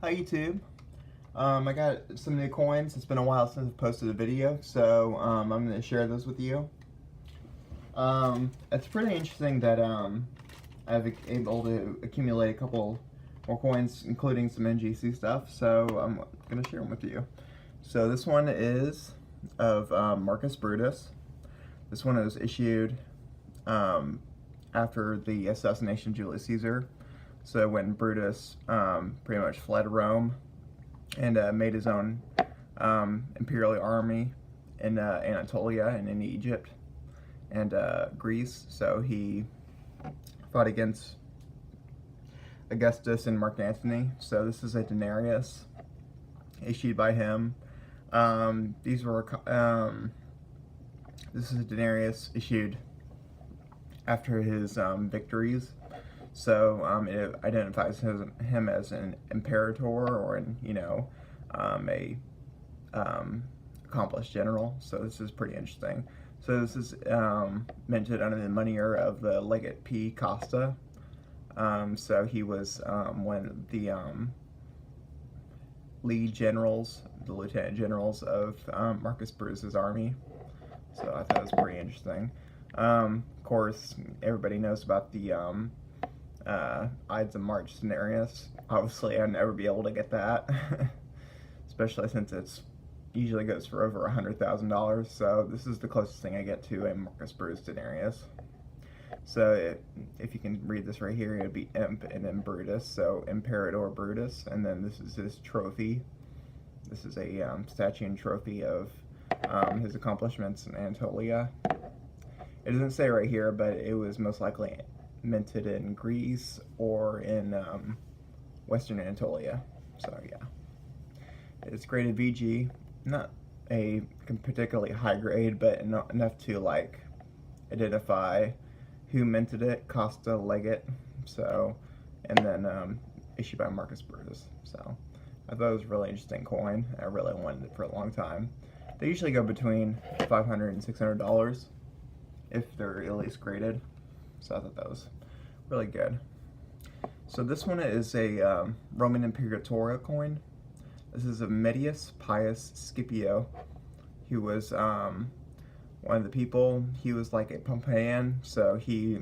Hi YouTube. I got some new coins. It's been a while since I've posted a video, so I'm going to share those with you. It's pretty interesting that I've been able to accumulate a couple more coins, including some NGC stuff, so I'm going to share them with you. So this one is of Marcus Brutus. This one was issued after the assassination of Julius Caesar. So when Brutus pretty much fled Rome and made his own imperial army in Anatolia and in Egypt and Greece. So he fought against Augustus and Mark Antony. So this is a denarius issued by him. This is a denarius issued after his victories. So it identifies him as an imperator or a accomplished general. So this is pretty interesting. So this is minted under the moneyer of the Legate P. Costa. So he was one of the lead generals, the lieutenant generals of Marcus Brutus's army. So I thought it was pretty interesting. Of course, everybody knows about the Ides of March denarius. Obviously, I'd never be able to get that, especially since it's usually goes for over $100,000. So this is the closest thing I get to a Marcus Brutus denarius. So if you can read this right here, it would be Imp and then Brutus. So Imperator Brutus, and then this is his trophy. This is a statue and trophy of his accomplishments in Anatolia. It doesn't say right here, but it was most likely minted in Greece or in Western Anatolia. So yeah, it's graded VG, not a particularly high grade, but enough to like identify who minted it, Costa Legate. So, and then issued by Marcus Brutus. So I thought it was a really interesting coin. I really wanted it for a long time. They usually go between $500 and $600 if they're at least graded. So I thought that was really good. So this one is a Roman Imperator coin. This is of Medius Pius Scipio. He was one of the people. He was like a Pompeian, so he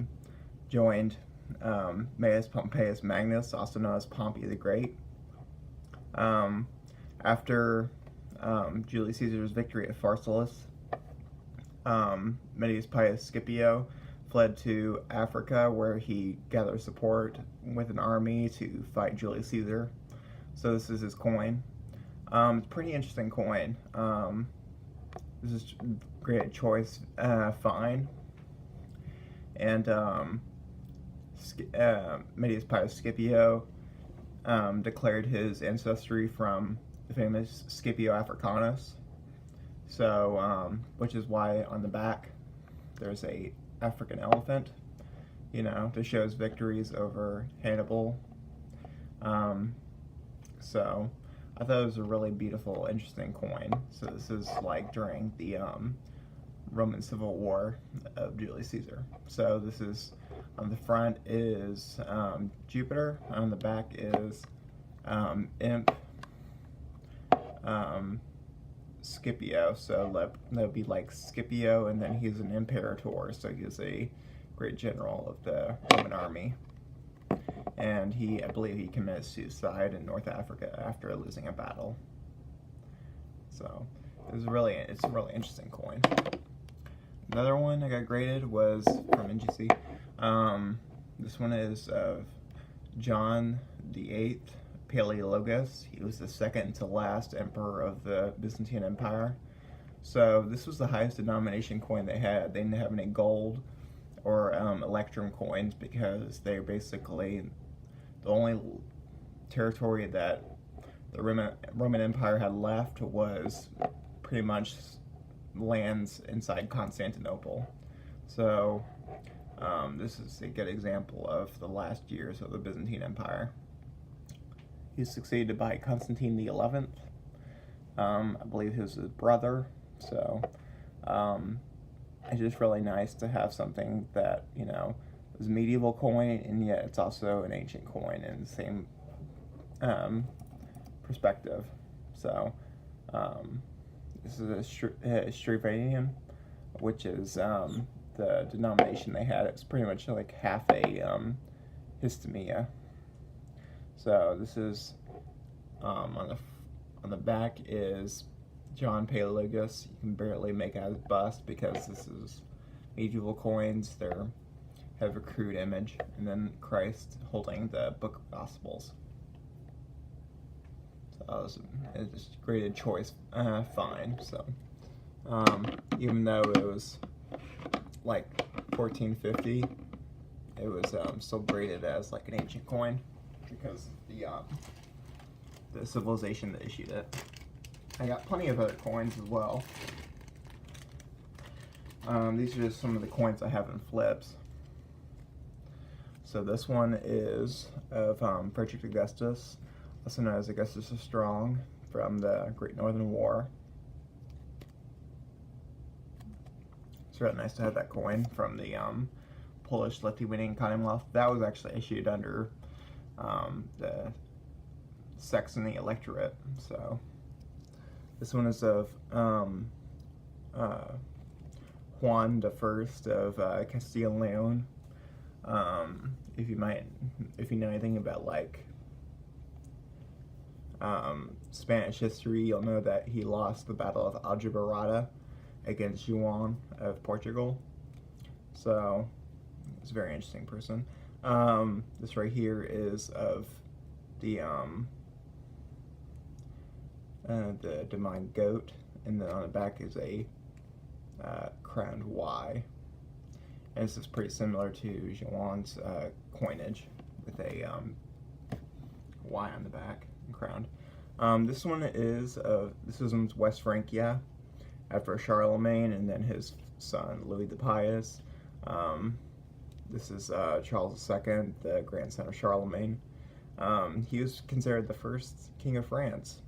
joined Gnaeus Pompeius Magnus, also known as Pompey the Great. After Julius Caesar's victory at Pharsalus, Medius Pius Scipio fled to Africa, where he gathered support with an army to fight Julius Caesar. So this is his coin. Pretty interesting coin. This is great choice, fine. And Medius Pius Scipio declared his ancestry from the famous Scipio Africanus. So, which is why on the back there's a African elephant, to show his victories over Hannibal. So I thought it was a really beautiful, interesting coin. So this is like during the Roman Civil War of Julius Caesar. So this is, on the front is Jupiter, on the back is Imp, Scipio. So that would be like Scipio, and then he's an imperator, so he's a great general of the Roman army. And I believe he committed suicide in North Africa after losing a battle. So it's a really interesting coin. Another one I got graded was from NGC. This one is of John VIII Palaeologus. He was the second to last emperor of the Byzantine Empire. So this was the highest denomination coin they had. They didn't have any gold or electrum coins because they're basically the only territory that the Roman Empire had left was pretty much lands inside Constantinople. So this is a good example of the last years of the Byzantine Empire. He was succeeded by Constantine the 11th. I believe he was his brother. So it's just really nice to have something that, is a medieval coin, and yet it's also an ancient coin in the same perspective. So this is a Stravanium, which is the denomination they had. It's pretty much like half a histamia. So this is on the back is John Paleologus. You can barely make out his bust because this is medieval coins. They have a crude image, and then Christ holding the Book of Gospels. So that was a just graded choice, fine. So even though it was like 1450, it was still graded as like an ancient coin because the civilization that issued it. I got plenty of other coins as well. These are just some of the coins I have in flips. So this one is of Frederick Augustus, also known as Augustus the Strong, from the Great Northern War. It's really nice to have that coin from the Polish-Lithuanian Commonwealth. That was actually issued under the Saxony Electorate. So this one is of Juan I of Castile and Leon. If you know anything about like Spanish history, you'll know that he lost the Battle of Aljubarrota against Juan of Portugal. So he's a very interesting person. This right here is of the divine goat, and then on the back is a crowned Y. And this is pretty similar to Juan's coinage with a Y on the back and crowned. This one is this one's West Francia after Charlemagne and then his son Louis the Pious. This is Charles II, the grandson of Charlemagne. He was considered the first king of France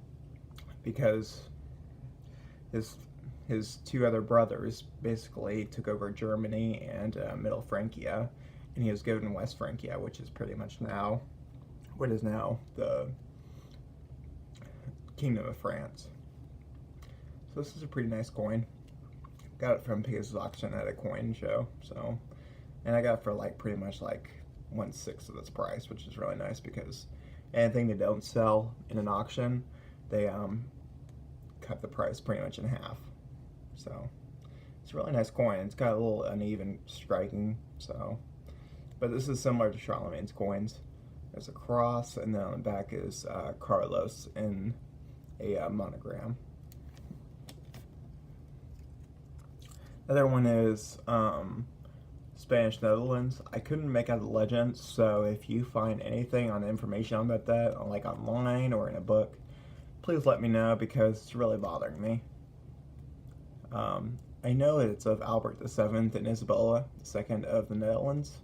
because his two other brothers basically took over Germany and Middle Francia, and he was given West Francia, which is pretty much now what is now the Kingdom of France. So this is a pretty nice coin. Got it from Pegasus auction at a coin show. So, and I got it for like pretty much like 1/6 of its price, which is really nice because anything they don't sell in an auction, they cut the price pretty much in half. So it's a really nice coin. It's got a little uneven striking, so, but this is similar to Charlemagne's coins. There's a cross, and then on the back is Carlos in a monogram. Another one is Spanish Netherlands. I couldn't make out the legend, so if you find anything on information about that, like online or in a book, please let me know because it's really bothering me. I know it's of Albert VII and Isabella II of the Netherlands,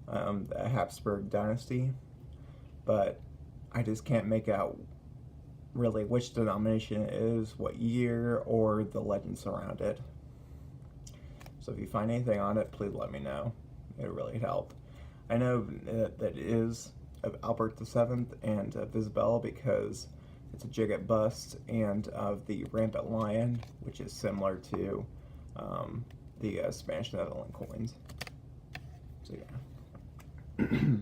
the Habsburg dynasty, but I just can't make out really which denomination it is, what year, or the legends around it. So if you find anything on it, please let me know. It would really help. I know that it is of Albert VII and of Isabella because it's a Jigget bust, and of the Rampant Lion, which is similar to the Spanish Netherlands coins. So yeah.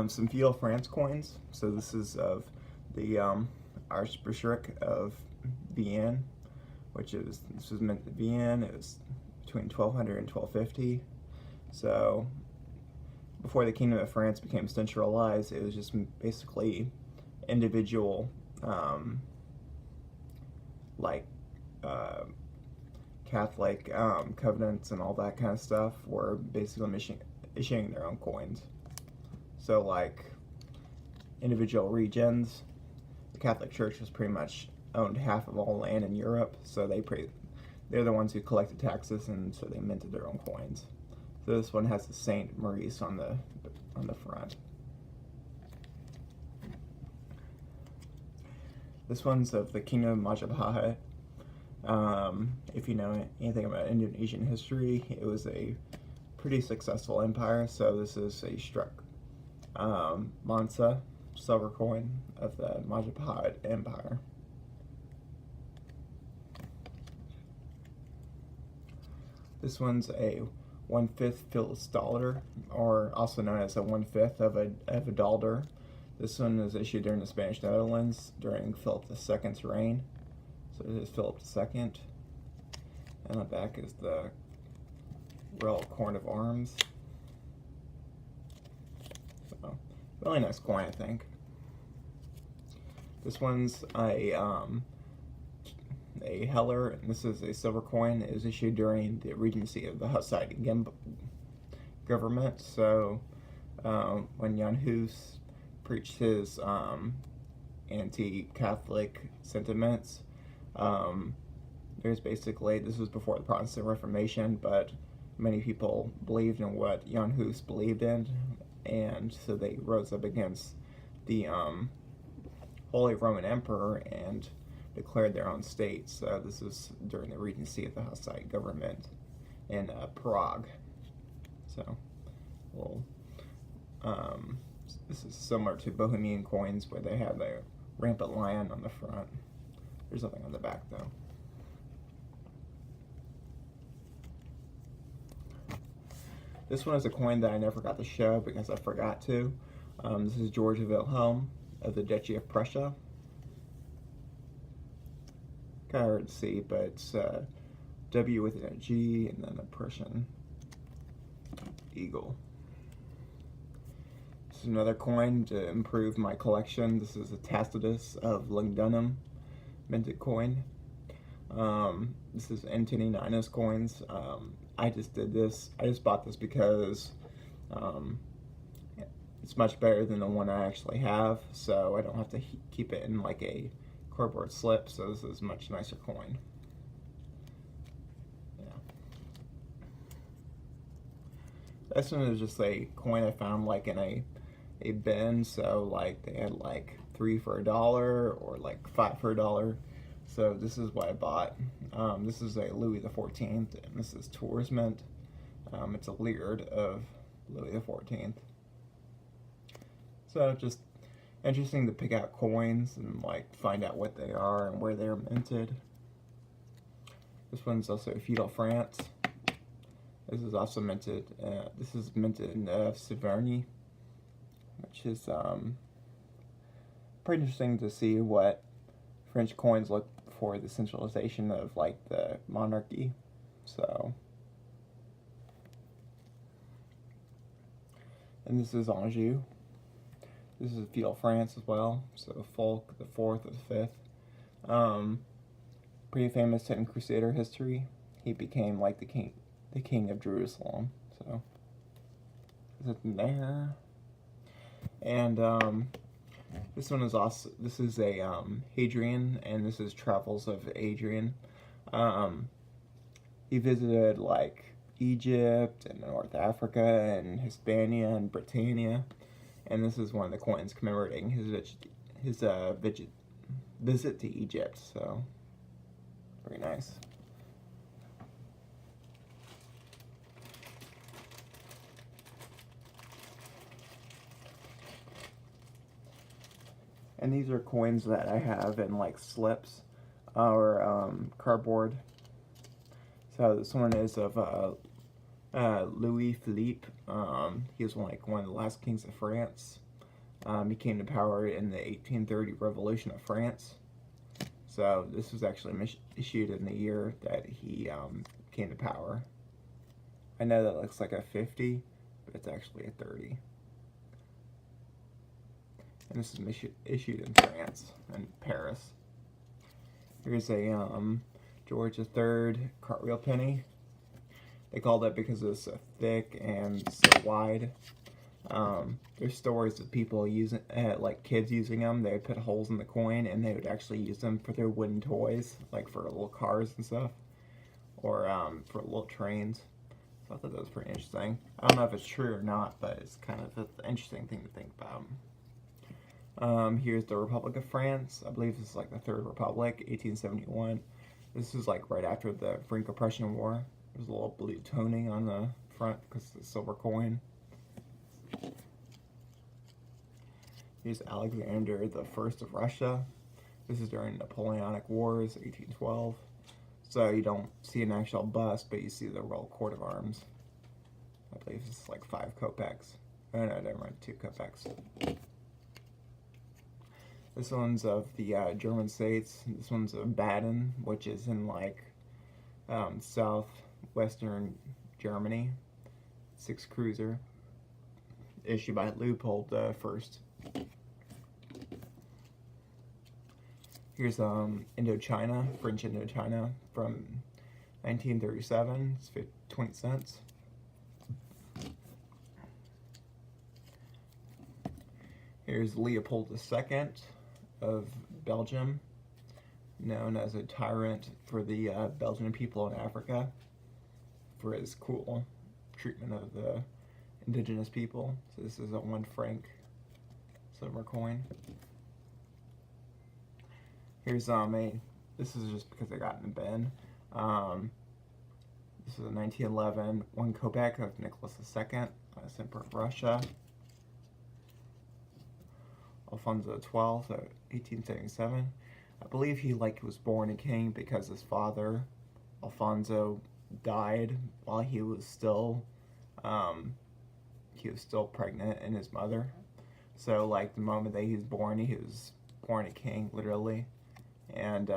Some feudal France coins. So this is of the Archbishopric of Vienne, this was meant to Vienne. It was between 1200 and 1250. So before the Kingdom of France became centralized, it was just basically individual Catholic covenants and all that kind of stuff were basically issuing their own coins. So like individual regions, the Catholic Church was pretty much owned half of all land in Europe, so they're the ones who collected taxes, and so they minted their own coins. So this one has the Saint Maurice on the front. This one's of the Kingdom of Majapahit. If you know anything about Indonesian history, it was a pretty successful empire, so this is a struck Mansa silver coin of the Majapahit Empire. This one's a 1/5 Philips dollar, or also known as a 1/5 of a dollar. This one was issued during the Spanish Netherlands during Philip II's reign. So it is Philip II. And the back is the Royal Court of Arms. So, really nice coin, I think. This one's a Heller, and this is a silver coin. It was issued during the regency of the Hussite government. So when Jan Hus preached his anti-Catholic sentiments, there's basically, this was before the Protestant Reformation, but many people believed in what Jan Hus believed in, and so they rose up against the Holy Roman Emperor and declared their own state. So this is during the regency of the Hussite government in Prague. So, well, this is similar to Bohemian coins, where they have a rampant lion on the front. There's nothing on the back, though. This one is a coin that I never got to show because I forgot to. This is George Wilhelm of the Duchy of Prussia. Kind of hard to see, but it's W with a G and then a Prussian eagle. This is another coin to improve my collection. This is a Tacitus of Lugdunum minted coin. This is N29 coins. I just did this. I just bought this because it's much better than the one I actually have, so I don't have to keep it in like a cardboard slip, so this is a much nicer coin. Yeah. This one is just a coin I found like in a bin, so like they had like 3 for $1 or like 5 for $1. So this is what I bought. This is a Louis XIV, and this is Tours Mint. It's a Liard of Louis XIV. So just interesting to pick out coins and like find out what they are and where they're minted. This one's also Feudal France. This is also minted. This is minted in Severny, which is pretty interesting to see what French coins look for the centralization of like the monarchy. So, and this is Anjou. This is Feudal France as well. So Fulk the 4th or the 5th. Pretty famous in Crusader history. He became like the king of Jerusalem. So is it there? And this one is also, this is a Hadrian, and this is Travels of Adrian. He visited like Egypt and North Africa and Hispania and Britannia, and this is one of the coins commemorating his visit to Egypt. So very nice. And these are coins that I have in like slips or cardboard. So this one is of Louis Philippe. He was like one of the last kings of France. He came to power in the 1830 Revolution of France. So this was actually issued in the year that he came to power. I know that looks like a 50, but it's actually a 30. And this is issued in France, in Paris. Here's a George III cartwheel penny. They call that because it's so thick and so wide. There's stories of people using, like kids using them. They would put holes in the coin and they would actually use them for their wooden toys, like for little cars and stuff, or for little trains. So I thought that was pretty interesting. I don't know if it's true or not, but it's kind of an interesting thing to think about. Here's the Republic of France. I believe this is like the Third Republic, 1871. This is like right after the Franco-Prussian War. There's a little blue toning on the front because it's a silver coin. Here's Alexander the First of Russia. This is during Napoleonic Wars, 1812. So you don't see an actual bust, but you see the Royal Coat of Arms. I believe it's like 5 kopecks. Oh no, never mind, 2 kopecks. This one's of the German states. This one's of Baden, which is in like southwestern Germany. 6 cruiser, issued by Leopold First. Here's Indochina, French Indochina from 1937. It's 20 cents. Here's Leopold II of Belgium, known as a tyrant for the Belgian people in Africa for his cool treatment of the indigenous people. So this is a 1 franc silver coin. Here's this is just because I got in the bin. This is a 1911 1 kopeck of Nicholas II, Emperor of Russia. Alfonso XII, 1877. I believe he was born a king because his father, Alfonso, died while he was still pregnant in his mother. So the moment that he was born a king, literally. And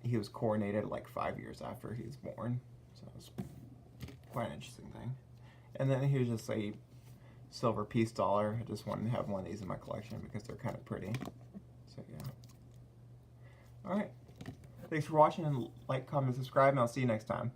he was coronated 5 years after he was born. So it was quite an interesting thing. And then here's just a silver peace dollar. I just wanted to have one of these in my collection because they're kind of pretty. So yeah. Alright. Thanks for watching, and like, comment, subscribe, and I'll see you next time.